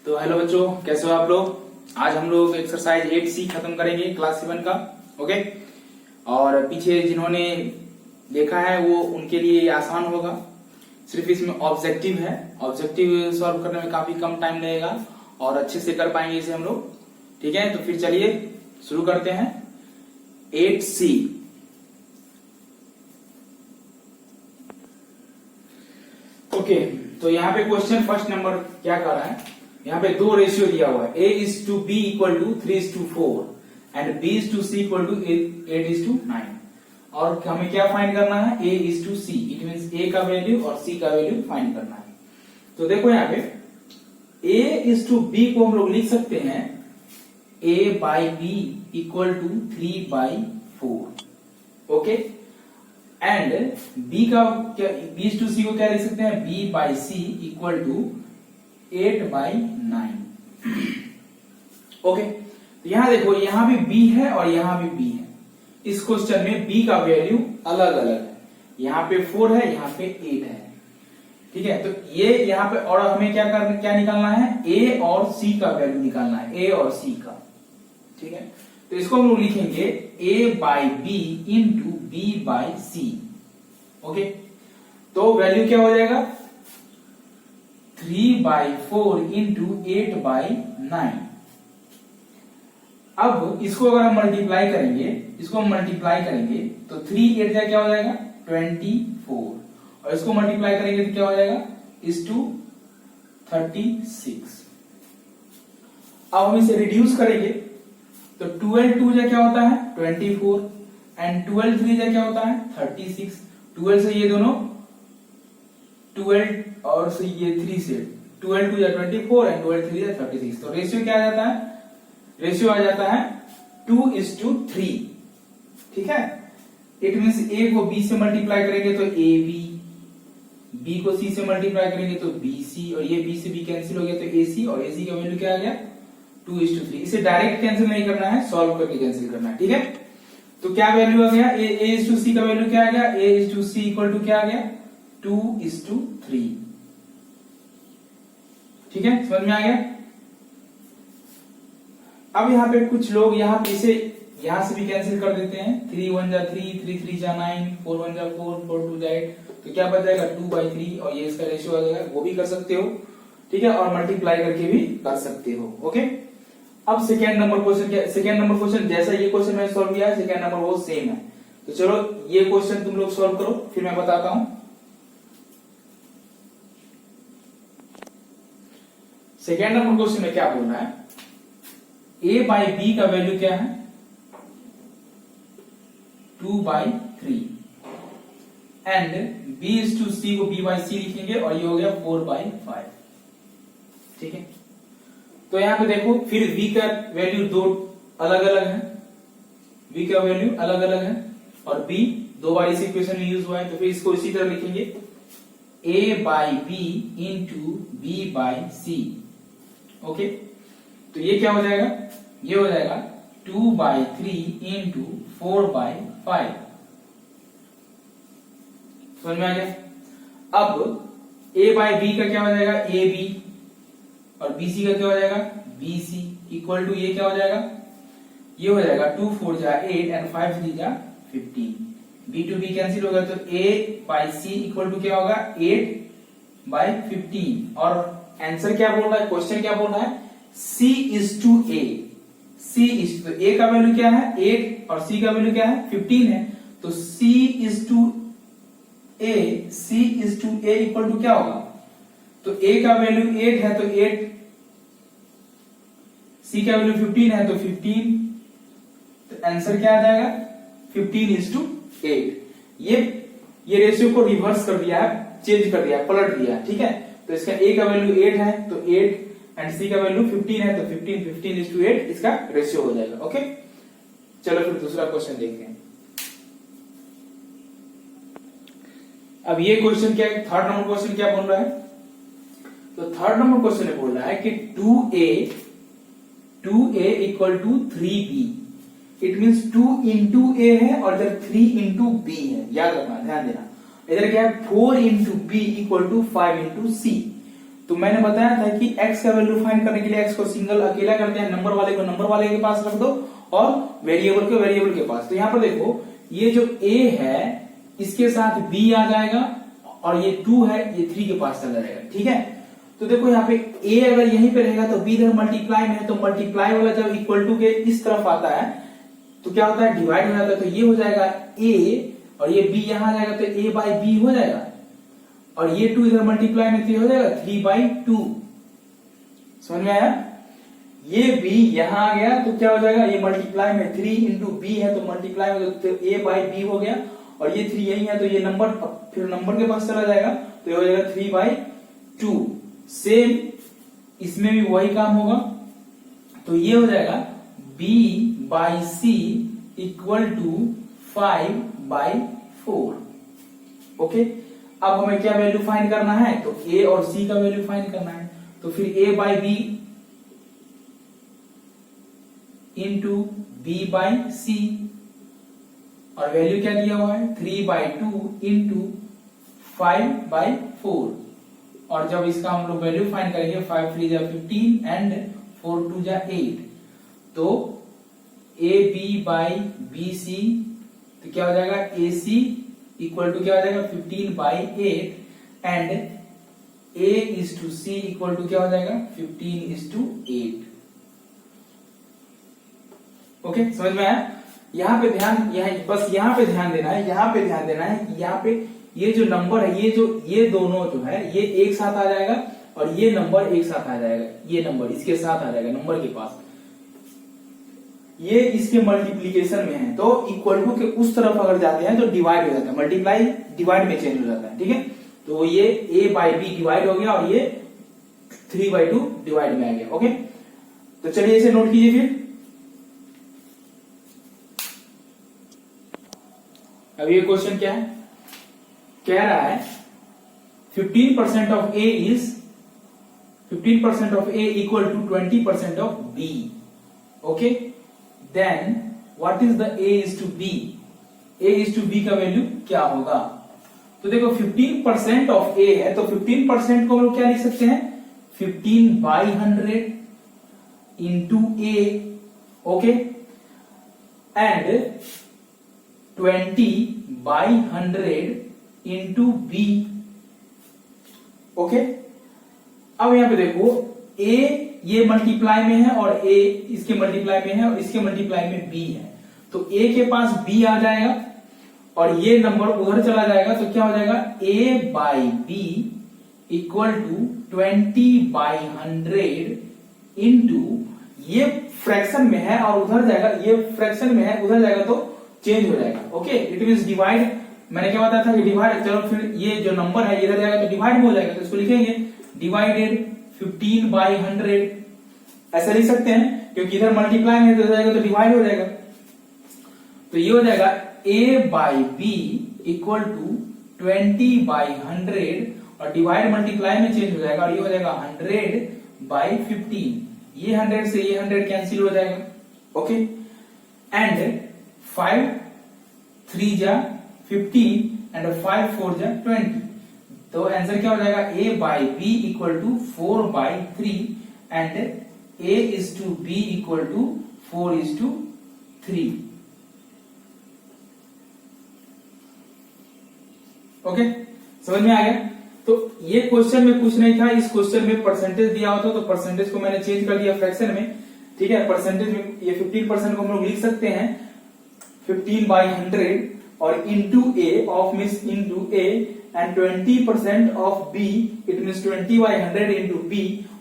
तो हेलो बच्चों, कैसे हो आप लोग। आज हम लोग एक्सरसाइज 8C खत्म करेंगे क्लास 7 का। ओके, और पीछे जिन्होंने देखा है वो उनके लिए ये आसान होगा। सिर्फ इसमें ऑब्जेक्टिव है, ऑब्जेक्टिव सॉल्व करने में काफी कम टाइम लगेगा और अच्छे से कर पाएंगे इसे हम लोग। ठीक है, तो फिर चलिए शुरू करते हैं 8C। ओके, तो यहाँ पे क्वेश्चन फर्स्ट नंबर क्या कर रहा है। यहाँ पे दो रेशियो दिया हुआ है, A:B equal to 3:4 and B:C equal to 8:9। और हमें क्या फाइंड करना है, A:C। इट मीन्स A का वैल्यू और C का वैल्यू फाइंड करना है। तो देखो यहाँ पे A:B को हम लोग लिख सकते हैं A/B equal to 3/4। Okay, and B का क्या, B:C को क्या लिख सकते हैं, B/C इक्वल टू 8/9। ओके, तो यहां देखो, यहां भी B है और यहां भी B है। इस क्वेश्चन में B का वैल्यू अलग अलग है, यहां पे 4 है, यहां पे 8 है। ठीक है, तो ये यहां पे, और हमें क्या निकालना है, A और C का वैल्यू निकालना है, A और C का। ठीक है, तो इसको हम लोग लिखेंगे A/B इंटू B/C। ओके, तो वैल्यू क्या हो जाएगा, 3/4 इंटू 8/9। अब इसको अगर हम मल्टीप्लाई करेंगे, तो 3 8 क्या हो जाएगा, 24, और इसको मल्टीप्लाई करेंगे तो क्या हो जाएगा, इस टू 36। अब हम इसे रिड्यूस करेंगे तो 12 2 क्या होता है, 24, एंड 12 3 क्या होता है, 36। 12 से ये दोनों 12 और से ये 3 से 12 2 24 एंड 12 3 36। तो रेशियो क्या आ जाता है, रेशियो आ जाता है 2:3। ठीक है, इट मीन्स A को B से मल्टीप्लाई करेंगे तो AB, B को C से मल्टीप्लाई करेंगे तो BC, और ये B से B कैंसिल हो गया तो AC, और AC का वैल्यू क्या आ गया, 2:3। इसे डायरेक्ट कैंसिल नहीं करना है, सॉल्व करके कैंसिल करना है। ठीक है, तो क्या वैल्यू आ गया, A:C का वैल्यू क्या आ गया, A:C इक्वल टू क्या आ गया, 2:3। ठीक है, समझ में आ गया। अब यहाँ पे कुछ लोग यहाँ पे इसे यहां से भी कैंसिल कर देते हैं, 3 1 3, 3 3 9, 4 1 4, 4 2 8, तो क्या बच जाएगा, 2/3, और ये इसका रेशियो आ जाएगा। वो भी कर सकते हो, ठीक है, और मल्टीप्लाई करके भी कर सकते हो। ओके, अब सेकेंड नंबर क्वेश्चन जैसा ये क्वेश्चन मैंने सॉल्व किया है, सेकेंड नंबर वो सेम है। तो चलो ये क्वेश्चन तुम लोग सॉल्व करो, फिर मैं बताता हूं। सेकेंड नंबर क्वेश्चन में क्या बोलना है, A/B का वैल्यू क्या है, 2/3, एंड B:C को B/C लिखेंगे, और ये हो गया 4/5। ठीक है, तो यहां पे देखो, फिर V का वैल्यू दो अलग अलग है, V का वैल्यू अलग अलग है, और B दो बार इस इक्वेशन में यूज हुआ है, तो फिर इसको इसी तरह लिखेंगे A/B इंटू B/C। ओके, तो ये क्या हो जाएगा, ये हो जाएगा 2/3 इंटू 4/5। समझ में आ गया। अब A/B का क्या हो जाएगा, AB, और BC का क्या हो जाएगा, BC इक्वल टू ये क्या हो जाएगा, ये हो जाएगा 2 4 8 and 5 3 15। B to B cancel होगा, तो A/C इक्वल टू क्या होगा, 8/15। और आंसर क्या बोल रहा है, क्वेश्चन क्या बोल रहा है, C:A। तो A का वैल्यू क्या है, 8, और C का वैल्यू क्या है, 15 है। तो C:A इक्वल टू क्या होगा, तो A का वैल्यू 8 है, तो 8, C का वैल्यू 15 है, तो 15। तो आंसर क्या आ जाएगा, 15:8। ये रेशियो को रिवर्स कर दिया है, चेंज कर दिया, पलट दिया। ठीक है, तो इसका A का वैल्यू 8 है, तो 8, एंड C का वैल्यू 15 है, तो 15:8 इसका रेशियो हो जाएगा। ओके, चलो फिर दूसरा क्वेश्चन देखते हैं। अब ये क्वेश्चन क्या है, थर्ड नंबर क्वेश्चन क्या बोल रहा है, तो थर्ड नंबर क्वेश्चन में बोल रहा है कि 2A equal to 3B। It means 2 into A है और इधर 3 इंटू B है। याद रखना, ध्यान देना, इधर क्या है, 4 into B equal to 5 into C। तो मैंने बताया था कि x का वैल्यू फाइंड करने के लिए x को सिंगल अकेला करते हैं, नंबर वाले को नंबर वाले के पास रख दो और वेरिएबल को वेरिएबल के पास। तो यहाँ पर देखो ये जो a है इसके साथ b आ जाएगा और ये 2 है ये 3 के पास चला जाएगा। ठीक है, तो देखो यहाँ पे a अगर यहीं पे रहेगा तो b इधर मल्टीप्लाई में है, तो मल्टीप्लाई वाला जब इक्वल टू के इस तरफ आता है तो क्या होता है, डिवाइड हो जाता है। तो ये हो जाएगा a और ये b यहां आ जाएगा तो a बाई b हो जाएगा और ये 2 इधर मल्टीप्लाई में 3 हो जाएगा 3/2। समझ में आया? ये b यहां आ गया तो क्या हो जाएगा, ये मल्टीप्लाई में 3 इंटू बी है तो मल्टीप्लाई में तो a बाई b हो गया और ये 3 यही है तो ये नंबर फिर नंबर के पास चला जाएगा तो ये हो जाएगा 3/2। सेम इसमें भी वही काम होगा तो ये हो जाएगा b by c equal to 5/4। Okay, अब हमें क्या वैल्यू फाइंड करना है, तो a और c का वैल्यू फाइंड करना है। तो फिर a by b into b by c और वैल्यू क्या दिया हुआ है 3/2 इंटू 5/4 और जब इसका हम लोग वैल्यू फाइंड करेंगे 5 3 जा 15 एंड 4 2 जा 8 तो ab बाई bc तो क्या हो जाएगा ac इक्वल टू क्या हो जाएगा 15/8 and a is to c equal to क्या हो जाएगा 15:8। ओके, समझ में आया? यहाँ पे ध्यान बस यहाँ पे ध्यान देना है, यहाँ पे ध्यान देना है कि यहाँ पे ये जो नंबर है ये दोनों जो है ये एक साथ आ जाएगा और ये नंबर एक साथ आ जाएगा, ये नंबर इसके साथ आ जाएगा नंबर के पास, ये इसके मल्टीप्लीकेशन में है तो इक्वल टू के उस तरफ अगर जाते हैं तो डिवाइड हो जाता है, मल्टीप्लाई डिवाइड में चेंज हो जाता है। ठीक है, तो ये a बाई बी डिवाइड हो गया और ये 3/2 डिवाइड में आ गया। ओके, तो चलिए इसे नोट कीजिए। फिर अब ये क्वेश्चन क्या है, कह रहा है 15% of a is 15% of a equal to 20% of b। Okay, then what is the a is to b, a is to b का वैल्यू क्या होगा। तो देखो 15% ऑफ a है तो 15% को हम लोग क्या लिख सकते हैं 15/100 into a। Okay, and 20/100 into b। Okay, अब यहां पे देखो a ये मल्टीप्लाई में है और a इसके मल्टीप्लाई में है और इसके मल्टीप्लाई में b है तो a के पास b आ जाएगा और ये नंबर उधर चला जाएगा तो क्या हो जाएगा a by b equal to 20/100 into ये फ्रैक्शन में है और उधर जाएगा, ये फ्रैक्शन में है उधर जाएगा तो चेंज हो जाएगा। ओके, इट मींस डिवाइड, मैंने क्या बताया था कि डिवाइड, चलो फिर ये जो नंबर है इधर जाएगा तो डिवाइड में हो जाएगा तो इसको लिखेंगे डिवाइडेड 15/100 ऐसा लिख सकते हैं क्योंकि इधर मल्टीप्लाई में इधर जाएगा तो डिवाइड हो जाएगा। तो ये हो जाएगा a by b equal to 20/100 और डिवाइड मल्टीप्लाई में चेंज हो जाएगा और ये हो जाएगा 100/15। ये 100 से ये 100 कैंसिल हो जाएगा। ओके, एंड 5 3 जा 15 एंड 5 4 जा 20 तो आंसर क्या हो जाएगा a by b equal to 4/3 and a is to b equal to 4:3। Okay, समझ में आ गया? तो ये क्वेश्चन में कुछ नहीं था, इस क्वेश्चन में परसेंटेज दिया होता तो परसेंटेज को मैंने चेंज कर दिया फ्रैक्शन में। ठीक है, परसेंटेज में ये 15% को हम लोग लिख सकते हैं 15/100 और into a of means into a and 20% of b it means 20/100 into b।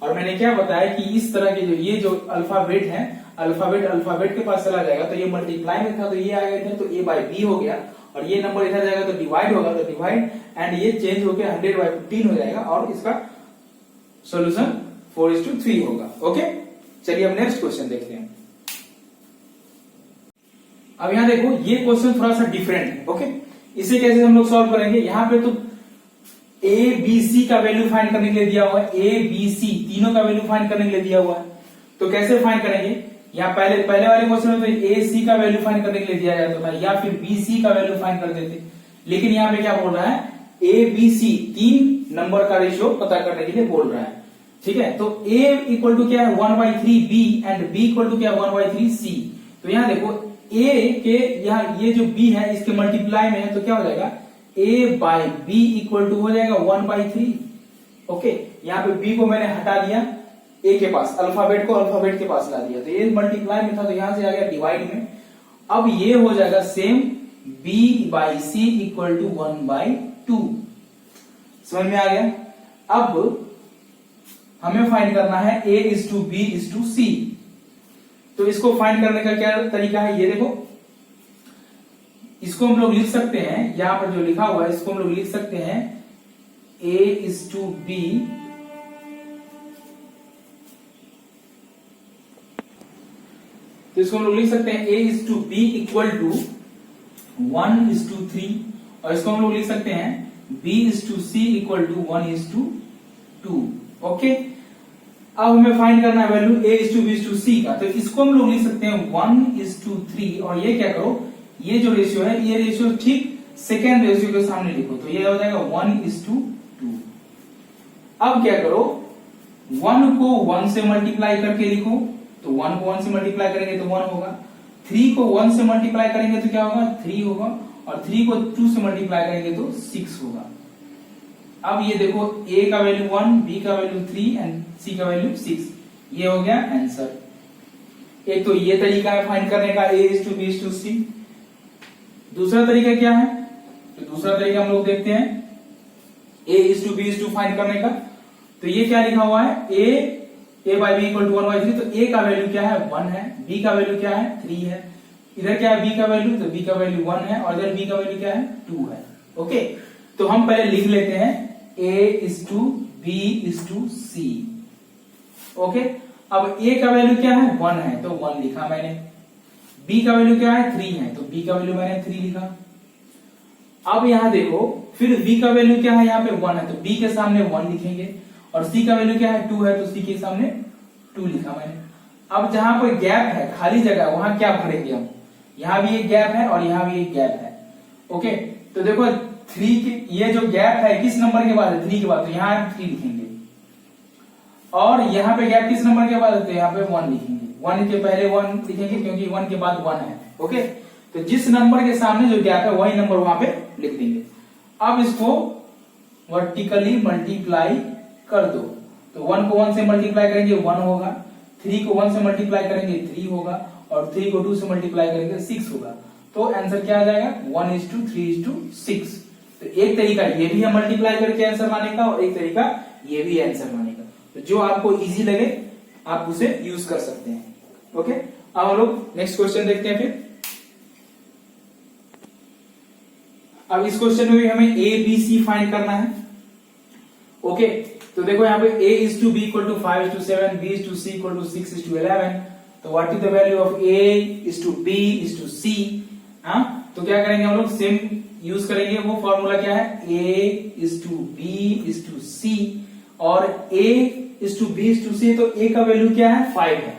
और मैंने क्या बताया कि इस तरह के जो ये जो अल्फाबेट है अल्फाबेट के पास चला जाएगा तो ये मल्टीप्लाई में था तो ये आ गया था तो a बाई बी हो गया और ये नंबर इधर जाएगा तो डिवाइड होगा तो डिवाइड एंड ये चेंज होकर 100/15 हो जाएगा और इसका सॉल्यूशन 4:3 होगा। ओके, चलिए अब नेक्स्ट क्वेश्चन देखते हैं। अब यहां देखो ये क्वेश्चन थोड़ा सा डिफरेंट है। ओके, इसे कैसे हम लोग सॉल्व करेंगे, यहां पे तो a b c का वैल्यू फाइंड करने के लिए दिया हुआ है, a b c तीनों का वैल्यू फाइंड करने के लिए दिया हुआ है तो कैसे फाइंड करेंगे। यहाँ पहले वाले क्वेश्चन में तो a c का वैल्यू फाइंड करने के लिए दिया जाता था या फिर b c का वैल्यू फाइंड कर देते, लेकिन यहाँ पे क्या बोल रहा है a b c तीन नंबर का रेशियो पता करने के लिए बोल रहा है। ठीक है, तो a इक्वल टू क्या है 1/3 b and b equal to क्या है 1/3 c। तो यहां देखो a के यहाँ ये जो b है इसके मल्टीप्लाई में है तो क्या हो जाएगा a by b equal to हो जाएगा 1/3। ओके, यहाँ पे b को मैंने हटा दिया a के पास, अल्फाबेट को अल्फाबेट के पास ला दिया, तो ये मल्टीप्लाई में था तो यहां से आ गया डिवाइड में। अब ये हो जाएगा same b by c equal to 1/2। समझ में आ गया। अब हमें फाइंड करना है a is to b is to c। तो इसको फाइंड करने का क्या तरीका है, ये देखो, इसको हम लोग लिख सकते हैं, यहां पर जो लिखा हुआ है इसको हम लोग लिख सकते हैं a इज टू b तो इसको हम लोग लिख सकते हैं a is to b equal to 1 is to 3 और इसको हम लोग लिख सकते हैं b is to c equal to 1 is to 2। Okay, अब हमें फाइंड करना है value a is to b is to c का, तो इसको हम लोग लिख सकते हैं 1 इज टू 3 और ये क्या करो, ये जो रेशियो है ये रेशियो ठीक सेकेंड रेशियो के सामने लिखो, तो ये हो जाएगा 1 इज टू 2। अब क्या करो, 1 को 1 से मल्टीप्लाई करके लिखो, तो 1 को 1 से मल्टीप्लाई करेंगे तो 1 होगा, 3 को 1 से मल्टीप्लाई करेंगे तो क्या होगा 3 होगा, और 3 को 2 से मल्टीप्लाई करेंगे तो 6 होगा। अब ये देखो a का वैल्यू 1, b का वैल्यू 3 एंड c का वैल्यू 6, ये हो गया आंसर। एक तो ये तरीका है फाइंड करने का a is to b is to c। दूसरा तरीका क्या है, तो दूसरा तरीका हम लोग देखते हैं a is to b is to find करने का। तो ये क्या लिखा हुआ है a by b equal to 1/3, तो a का वैल्यू क्या है 1 है, b का वैल्यू क्या है 3 है, इधर क्या है b का वैल्यू, तो b का वैल्यू 1 है और इधर b का वैल्यू क्या है 2 है। ओके, तो हम पहले लिख लेते हैं a is to b is to c। Okay, अब a का वैल्यू क्या है 1 है तो 1 लिखा मैंने, b का वैल्यू क्या है 3 है तो b का वैल्यू मैंने 3 लिखा। अब यहां देखो फिर b का वैल्यू क्या है, यहाँ पे 1 है तो b के सामने 1 लिखेंगे, और c का वैल्यू क्या है 2 है तो c के सामने 2 लिखा मैंने। अब जहां पर गैप है, खाली जगह, वहां क्या भरेंगे हम, यहां भी एक गैप है और यहां भी एक गैप है। ओके, तो देखो 3 के ये जो गैप है किस नंबर के बाद है 3 के बाद, तो यहां 3 लिखेंगे, और यहां पे गैप किस नंबर के बाद है, तो यहाँ पे 1 लिखेंगे, 1 के पहले 1 लिखेंगे क्योंकि 1 के बाद 1 है। ओके, तो जिस नंबर के सामने जो गैप है वही नंबर वहां पे लिख देंगे। अब इसको वर्टिकली मल्टीप्लाई कर दो, तो 1 को 1 से मल्टीप्लाई करेंगे 1 होगा, 3 को 1 से मल्टीप्लाई करेंगे 3 होगा, और 3 को 2 से मल्टीप्लाई करेंगे 6 होगा। तो आंसर क्या आ जाएगा 1 इज टू 3 इज टू 6। तो एक तरीका ये भी है मल्टीप्लाई करके आंसर लाने का, और एक तरीका ये भी आंसर लाने का, तो जो आपको इजी लगे आप उसे यूज कर सकते हैं। ओके, अब हम लोग नेक्स्ट क्वेश्चन देखते हैं। फिर अब इस क्वेश्चन में भी हमें a b c फाइंड करना है। ओके, तो देखो यहाँ पे a is to b equal to 5 is to 7, b is to c equal to 6 is to 11। तो what is the value of a is to b is to c। हाँ, तो क्या करेंगे हम लोग, सेम यूज करेंगे, वो फॉर्मूला क्या है a is to b is to c, और a is to b is to c, तो a का वैल्यू क्या है 5 है,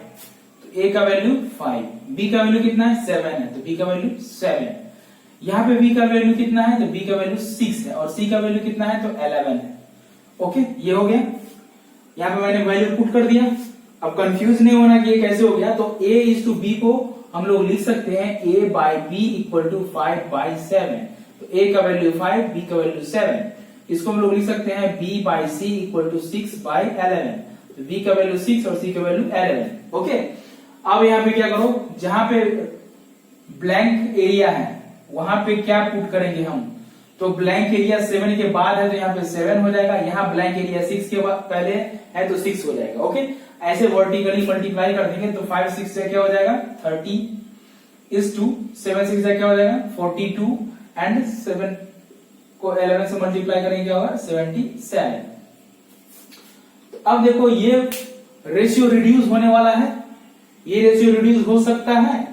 तो a का वैल्यू 5, b का वैल्यू कितना है 7 है तो b का वैल्यू 7, यहाँ पे b का वैल्यू कितना है तो b का वैल्यू 6 है, और c का वैल्यू कितना है तो 11 है। ओके, ये हो गया, यहाँ पे मैंने वैल्यू पुट कर दिया। अब कंफ्यूज नहीं होना कि ये कैसे हो गया, तो a इज टू b को हम लोग लिख सकते हैं a by b equal to 5/7, तो a का वैल्यू 5, b का वैल्यू 7। इसको हम लोग लिख सकते हैं b by c equal to 6/11, तो b का वैल्यू 6 और c का वैल्यू 11। ओके, अब यहाँ पे क्या करो, जहां पे ब्लैंक एरिया है वहां पे क्या पुट करेंगे हम, तो ब्लैंक एरिया 7 के बाद है तो यहाँ पे 7 हो जाएगा, यहाँ ब्लैंक एरिया 6 के बाद पहले है तो 6 हो जाएगा। ओके, ऐसे वर्टिकली मल्टीप्लाई कर देंगे तो 5 6 से क्या हो जाएगा 30 इज टू 7 6 से क्या हो जाएगा 42, एंड 7 को 11 से मल्टीप्लाई करेंगे क्या होगा 77। तो अब देखो ये रेशियो रिड्यूस होने वाला है, ये रेशियो रिड्यूस हो सकता है,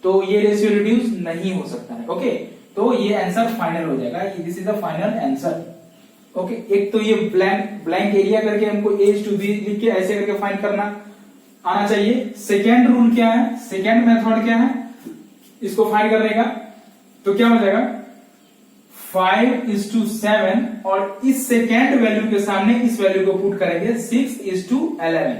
तो ये रेशियो रिड्यूस नहीं हो सकता है। ओके, तो ये आंसर फाइनल हो जाएगा, this is the final answer. Okay, एक तो ये ब्लैंक एरिया करके हमको a टू b लिख के ऐसे करके फाइंड करना आना चाहिए। सेकेंड रूल क्या है, सेकेंड मेथड क्या है इसको फाइंड करने का, तो क्या हो जाएगा 5:7 और इस सेकेंड वैल्यू के सामने इस वैल्यू को पुट करेंगे 6:11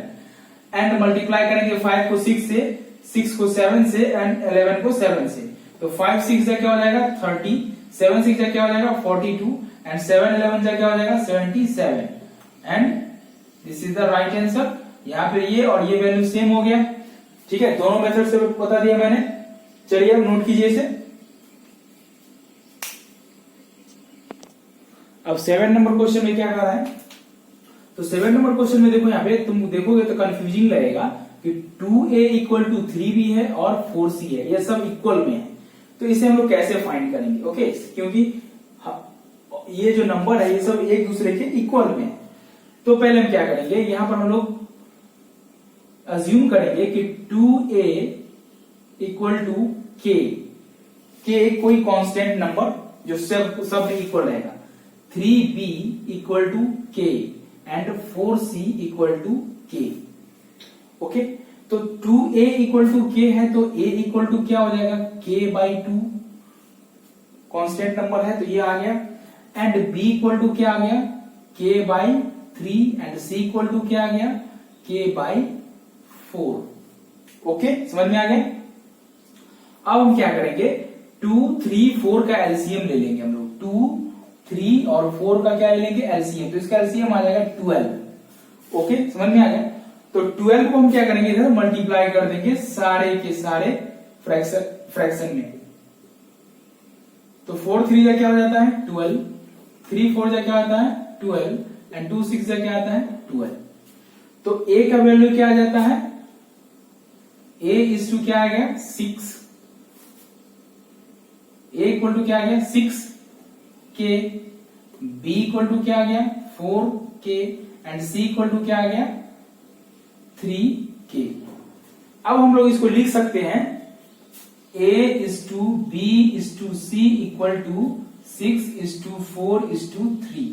एंड मल्टीप्लाई करेंगे 5 को 6 से, 6 को 7 से एंड 11 को 7 से। तो 5 6 जा क्या हो जाएगा 30, 7 6 जा क्या हो जाएगा 42 एंड 7 11 जा क्या हो जाएगा 77 and this is the right answer. यहाँ पे ये और ये वैल्यू सेम हो गया। ठीक है, दोनों मेथड से बता दिया मैंने। चलिए अब नोट कीजिए इसे। अब 7 नंबर क्वेश्चन में क्या कर रहा है, तो 7 नंबर क्वेश्चन में देखो, यहाँ पे तुम देखोगे तो कंफ्यूजिंग लगेगा कि 2a इक्वल टू 3b है और 4c है, ये सब इक्वल में है। तो इसे हम लोग कैसे फाइंड करेंगे? ओके, क्योंकि ये जो नंबर है ये सब एक दूसरे के इक्वल में है। तो पहले हम क्या करेंगे, यहां पर हम लोग अज्यूम करेंगे कि 2a इक्वल टू k कोई कांस्टेंट नंबर जो सब इक्वल रहेगा, 3b equal to k and 4c equal to k। Okay, तो 2a इक्वल टू k है तो a इक्वल टू क्या हो जाएगा k/2, कांस्टेंट नंबर है तो ये आ गया। एंड b इक्वल टू क्या आ गया k/3 and c equal to क्या आ गया k/4। ओके, समझ में आ गया। अब हम क्या करेंगे, 2 3 4 का एलसीएम ले लेंगे हम लोग। 2 3 और 4 का क्या ले लेंगे एलसीएम, तो इसका एलसीएम आ जाएगा 12। ओके, समझ में आ गया। तो 12 को हम क्या करेंगे, इधर मल्टीप्लाई कर देंगे सारे के सारे फ्रैक्शन में। तो 4 3 जा क्या हो जाता है 12, 3 4 जा क्या आता है 12 एंड 2 6 जा क्या आता है 12। तो a का वैल्यू क्या आ जाता है, a इज टू क्या आ गया 6, a इक्वल टू क्या आ गया 6k, b इक्वल टू क्या आ गया 4k and c equal to क्या आ गया 3k। अब हम लोग इसको लिख सकते हैं a is to b is to c equal to 6 is to 4 is to 3।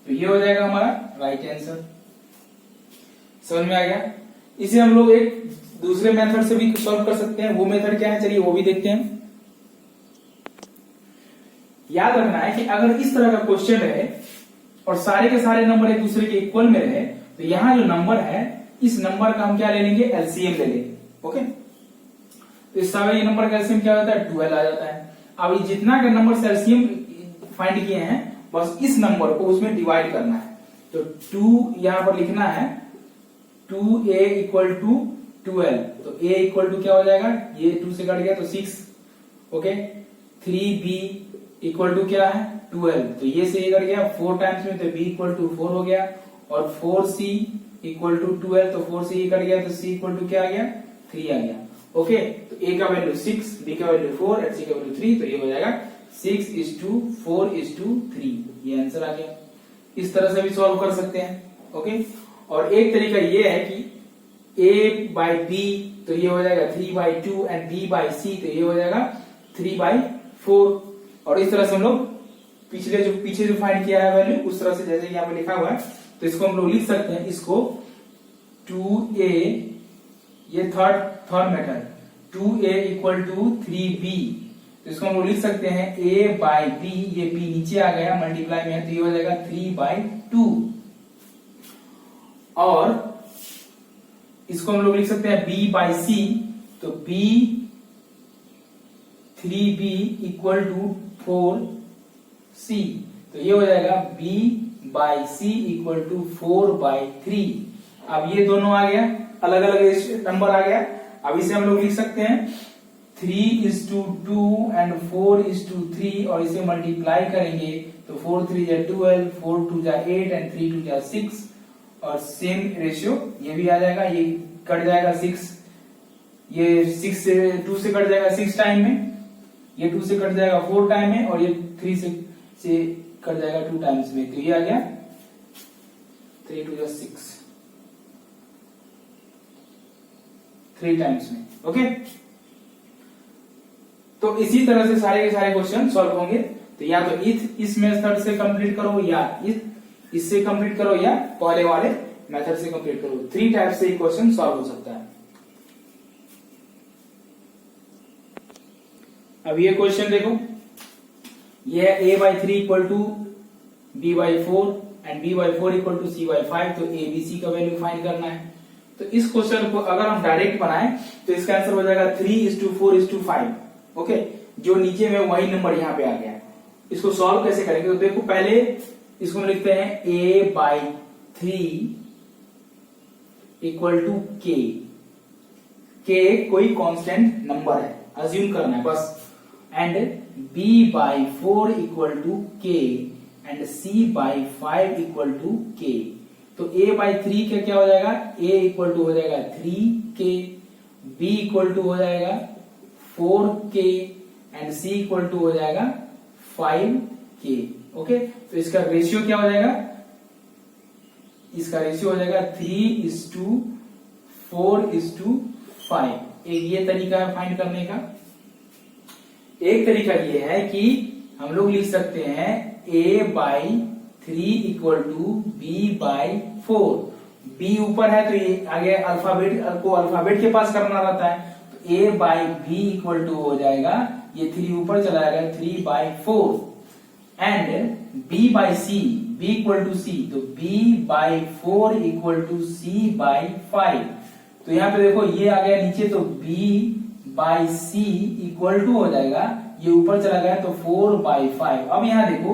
तो ये हो जाएगा हमारा राइट आंसर। समझ में आ गया। इसे हम लोग एक दूसरे मेथड से भी सॉल्व कर सकते हैं। वो मेथड क्या है, चलिए वो भी देखते हैं। याद रखना है कि अगर इस तरह का क्वेश्चन रहे और सारे के सारे नंबर एक दूसरे के इक्वल में रहे, तो यहां जो नंबर है इस नंबर का हम क्या ले लेंगे एलसीएम ले लेंगे। ओके, तो इस सारे नंबर का एलसीएम क्या होता है 12 आ जाता है। अब ये जितना का नंबर से एलसीएम फाइंड किए हैं बस इस नंबर को उसमें डिवाइड करना है। तो 2 यहां पर लिखना है 2a इक्वल टू 12, तो a इक्वल टू क्या हो जाएगा, ये 2 से कट गया तो 6। ओके, 3b इक्वल टू क्या है 12, तो ये से ये कट गया 4 टाइम्स में, तो b इक्वल टू 4 हो गया। और 4c इक्वल टू 12, तो 4c ये कट गया तो c इक्वल टू क्या आ गया 3 आ गया। ओके, तो a का वैल्यू 6, b का वैल्यू 4 एंड c का वैल्यू 3, तो ये हो जाएगा 6:4:3। ये आंसर आ गया। इस तरह से भी सॉल्व कर सकते हैं। ओके, और एक तरीका ये है कि a/b तो ये हो जाएगा 3/2 एंड b/c तो ये हो जाएगा 3/4। और इस तरह से हम लोग पीछे जो फाइंड किया है वैल्यू उस तरह से जैसे यहाँ पे लिखा हुआ है तो इसको हम लोग लिख सकते हैं। इसको 2a, ये third method 2a equal to 3b, तो इसको हम लोग लिख सकते हैं a/b, ये b नीचे आ गया मल्टीप्लाई में है तो ये हो जाएगा 3/2। और इसको हम लोग लिख सकते हैं b/c, तो b 3b equal to 4c, तो ये हो जाएगा b/c इक्वल टू 4/3। अब ये दोनों आ गया, अलग अलग नंबर आ गया। अब इसे हम लोग लिख सकते हैं 3:2 एंड 4:3 और इसे मल्टीप्लाई करेंगे तो 4 3 जा 12, 4 2 जा 8 एंड 3 2 जा 6 और सेम रेशियो ये भी आ जाएगा। ये कट जाएगा 6, ये 6 से 2 से कट जाएगा 6 टाइम में, ये 2 से कट जाएगा 4 टाइम में और ये 3 से कट जाएगा 2 टाइम्स में, तो ये आ गया 3 2 जा 6 3 टाइम्स में। ओके, तो इसी तरह से सारे के सारे क्वेश्चन सॉल्व होंगे। तो या तो इस मेथड से कंप्लीट करो या इससे कंप्लीट करो या पहले वाले मेथड से कंप्लीट करो। 3 टाइप से क्वेश्चन सॉल्व हो सकता है। अब ये क्वेश्चन देखो, ये है a by 3 equal to b by 4 and b by 4 equal to c by 5, तो a b c का वैल्यू फाइंड करना है। तो इस क्वेश्चन को अगर हम डायरेक्ट बनाएं तो इसका आंसर हो जाएगा 3:4:5। ओके, जो नीचे में वही नंबर यहाँ पे आ गया। इसको सॉल्व कैसे करेंगे, तो देखो पहले इसको हम लिखते हैं a by 3 equal to k। कोई कांस्टेंट नंबर है, अज्यूम करना है बस। And b by 4 equal to k and c by 5 equal to k। तो a by 3 का क्या हो जाएगा, a इक्वल टू हो जाएगा 3k, b इक्वल टू हो जाएगा 4k and c equal to हो जाएगा 5k। ओके, तो इसका रेशियो क्या हो जाएगा, इसका रेशियो हो जाएगा 3:4:5। एक ये तरीका है फाइंड करने का। एक तरीका ये है कि हम लोग लिख सकते हैं a by 3 equal to b by 4। b ऊपर है तो ये आगे अल्फाबेट को अल्फाबेट के पास करना रहता है, तो a by b equal to हो जाएगा, ये 3 ऊपर चला जाएगा 3/4 and b by c, b equal to c, तो b by 4 equal to c by 5। तो यहाँ पे देखो ये आ गया नीचे, तो b by c equal to हो जाएगा, ये ऊपर चला गया तो 4/5। अब यहाँ देखो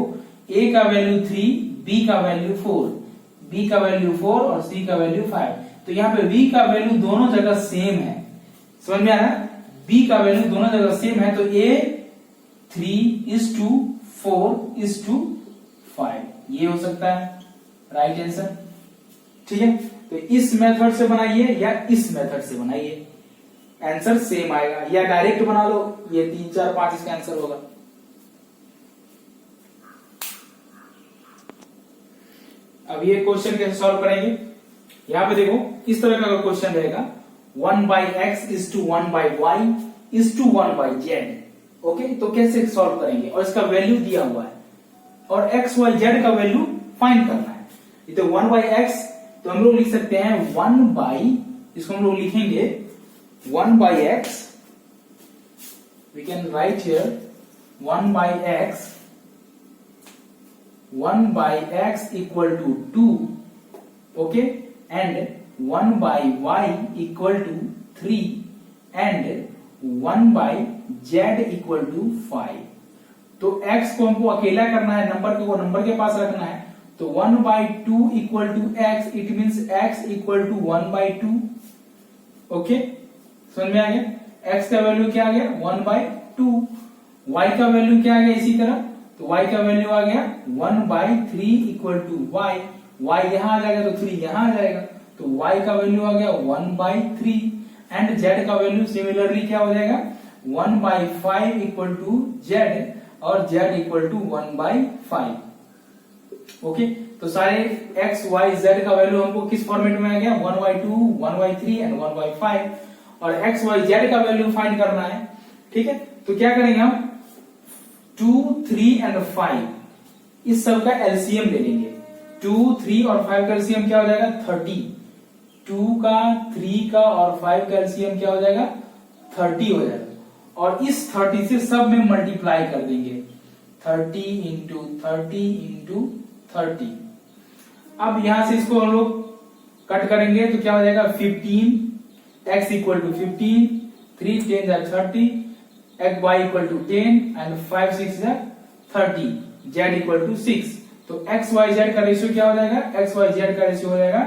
a का वैल्यू 3, b का वैल्यू 4, b का वैल्यू 4 और c का वैल्यू 5। तो यहाँ पे b का वैल्यू दोनों जगह सेम है, समझ में आ रहा है, b का वैल्यू दोनों जगह सेम है, तो a 3:4:5 ये हो सकता है राइट आंसर। ठीक है, तो इस मेथड से बनाइए या इस मेथड से बनाइए, आंसर सेम आएगा, या डायरेक्ट बना लो, ये 3 4 5 इसका आंसर होगा। अब ये क्वेश्चन कैसे सॉल्व करेंगे, यहां पे देखो इस तरह का क्वेश्चन रहेगा 1/x is to 1/y is to 1/z। Okay, तो कैसे सॉल्व करेंगे, और इसका वैल्यू दिया हुआ है और x y z का वैल्यू फाइंड करना है। तो 1/x तो हम लोग लिख सकते हैं 1/, इसको हम लोग लिखेंगे 1/x, we can write here 1/x, 1/x equal to 2, okay, and 1/y equal to 3 and 1/z equal to 5। तो x को हमको अकेला करना है, नंबर को नंबर के पास रखना है, तो 1/2 equal to x, it means x equal to 1/2। Okay, समझ में आ गया, x का वैल्यू क्या आ गया 1/2, y का वैल्यू क्या आ गया इसी तरह, तो y का वैल्यू आ गया 1/3 इक्वल टू y, y यहां आ जाएगा तो 3 यहां आ जाएगा, तो y का वैल्यू आ गया 1/3 एंड z का वैल्यू सिमिलरली क्या हो जाएगा 1/5 इक्वल टू z और z इक्वल टू 1/5। ओके, तो सारे x y z का वैल्यू हमको किस फॉर्मेट में आ गया 1/2, 1/3 एंड 1/5, और x y z का वैल्यू फाइंड करना है। ठीक है, तो क्या करेंगे हम 2, 3 एंड 5 इस सब का एलसीएम ले लेंगे। 2, 3 और 5 का एलसीएम क्या हो जाएगा 30, 2 का 3 का और 5 का एलसीएम क्या हो जाएगा 30 हो जाएगा, और इस 30 से सब में मल्टीप्लाई कर देंगे 30 इंटू 30 इंटू 30। अब यहां से इसको हम लोग कट करेंगे तो क्या हो जाएगा 15, x इक्वल टू 15, 3 10 जा 30, x y equal to 10 and 5 6 जा 30, z इक्वल टू 6। तो x y z का रेशियो क्या हो जाएगा, x y z का रेशियो हो जाएगा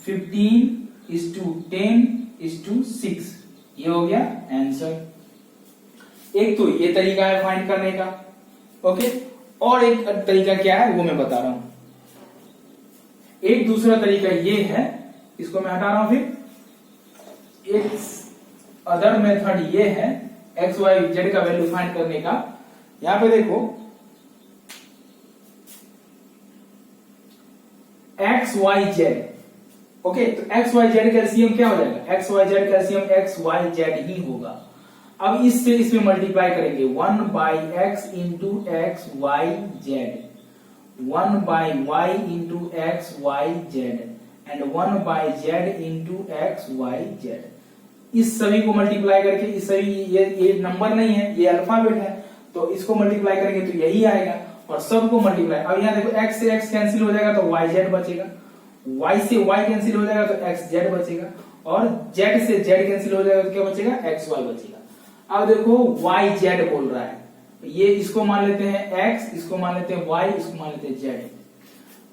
15:10:6। ये हो गया आंसर। एक तो ये तरीका है फाइंड करने का, ओके, और एक तरीका क्या है वो मैं बता रहा हूं। एक दूसरा तरीका ये है, इसको मैं हटा रहा हूं, फिर एक अदर मेथड ये है एक्स वाई जेड का वैल्यू फाइंड करने का। यहां पे देखो एक्स वाई जेड, ओके, तो एक्स वाई जेड का एलसीएम क्या हो जाएगा, एक्स वाई जेड का एलसीएम एक्स वाई जेड ही होगा। अब इससे इसमें मल्टीप्लाई करेंगे 1/x into x y z, 1/y into x y z and 1/z into x y z. इस सभी को मल्टीप्लाई करके, इस सभी, ये नंबर नहीं है, ये अल्फाबेट है, तो इसको मल्टीप्लाई करेंगे तो यही आएगा, और सबको मल्टीप्लाई। अब यहाँ देखो x से x कैंसिल हो जाएगा तो yz बचेगा, y से y कैंसिल हो जाएगा तो xz बचेगा, और z से z कैंसिल हो जाएगा तो क्या बचेगा, xy बचेगा। अब देखो yz बोल रहा है, ये इसको मान लेते हैं x, इसको मान लेते हैं y, इसको मान लेते हैं z।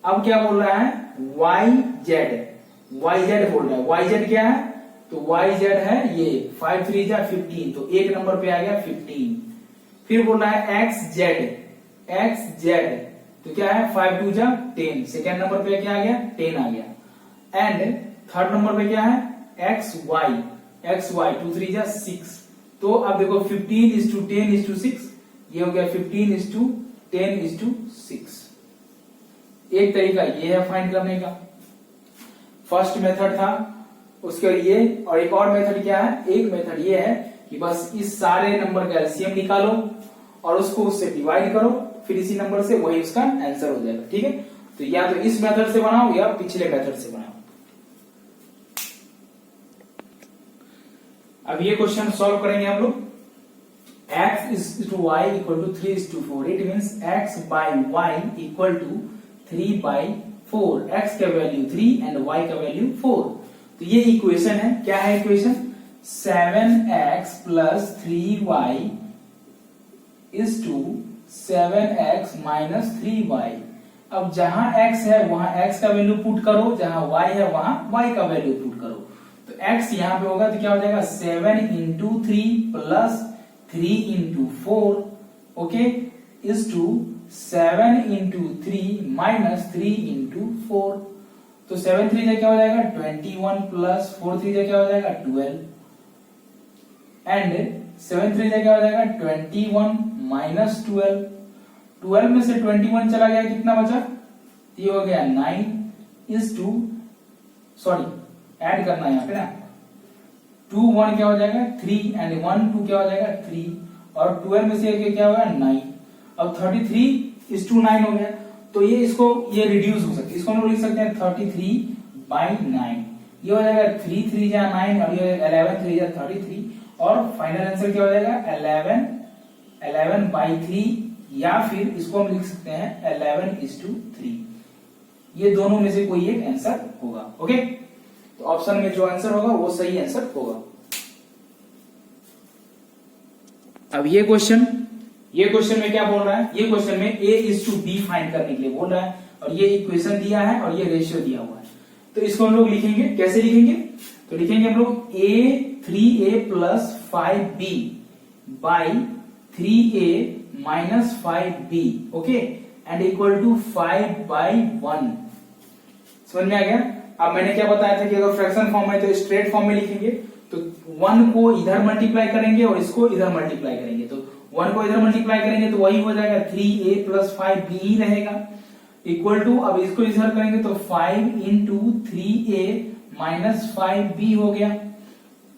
अब क्या बोल रहा है, yz बोल रहा है। yz क्या है, तो yz है ये 5 3 जा 15, तो एक नंबर पे आ गया 15। फिर बोल रहा है xz, तो क्या है 5 2 जा 10, सेकेंड नंबर पे क्या आ गया, 10 आ गया। एंड थर्ड नंबर पे क्या है, xy 2 3 जा 6। तो अब देखो 15:10:6, ये हो गया 15:10:6। एक तरीका ये है फाइंड करने का, फर्स्ट मेथड था, उसके ये, और एक और मेथड क्या है, एक मेथड ये है कि बस इस सारे नंबर का एलसीएम निकालो और उसको उससे डिवाइड करो, फिर इसी नंबर से वही उसका आंसर हो जाएगा। ठीक है, तो या तो इस मेथड से बनाओ या पिछले मेथड से बनाओ। अब ये क्वेश्चन सॉल्व करेंगे हम लोग। x is to y equal to 3 is to 4, it means x by y equal to 3 by 4, x का वैल्यू 3 एंड y का वैल्यू 4। तो ये इक्वेशन है, क्या है equation, 7x plus 3y is to 7x minus 3y। अब जहां x है वहां x का वैल्यू पुट करो, जहां y है वहां y का वैल्यू पुट करो। तो x यहां पे होगा तो क्या हो जाएगा, 7 into 3 plus 3 into 4, okay, is to 7 into 3 minus 3 into 4। तो 7 3 क्या हो जाएगा 21 plus 4 3 क्या हो जाएगा 12, एंड 7 3 क्या हो जाएगा 21 minus 12। 12 में से 21 चला गया, कितना बचा, ये हो गया 9 is to, सॉरी ऐड करना है यहाँ पे ना, 2 1 क्या हो जाएगा 3, एंड 1 2 क्या हो जाएगा 3, और 12 में से क्या होगा 9। अब 33:9 हो गया, तो ये इसको ये रिड्यूस हो सकता है, इसको हम लोग लिख सकते हैं 33/9। ये हो जाएगा 3 3 जा 9, और ये 11 3 जा 33, और फाइनल आंसर क्या हो जाएगा 11/3, या फिर इसको हम लिख सकते हैं 11:3। ये दोनों में से कोई एक आंसर होगा। ओके, तो ऑप्शन में जो आंसर होगा वो सही आंसर होगा। अब ये क्वेश्चन में क्या बोल रहा है, ये क्वेश्चन में a:b फाइंड करने के लिए बोल रहा है, और ये इक्वेशन दिया है और ये रेशियो दिया हुआ है। तो इसको हम लोग लिखेंगे, कैसे लिखेंगे, तो लिखेंगे हम लोग a 3a plus 5b by 3a minus 5b, okay, and equal to 5/1। समझ में आ गया। अब मैंने क्या बताया था कि अगर फ्रैक्शन फॉर्म है तो स्ट्रेट फॉर्म में लिखेंगे, तो 1 को इधर मल्टीप्लाई करेंगे और इसको इधर मल्टीप्लाई करेंगे, तो 1 को इधर मल्टीप्लाई करेंगे तो वही हो जाएगा 3a plus 5b ही रहेगा, इक्वल टू, अब इसको इधर करेंगे तो 5 into 3a minus 5b हो गया।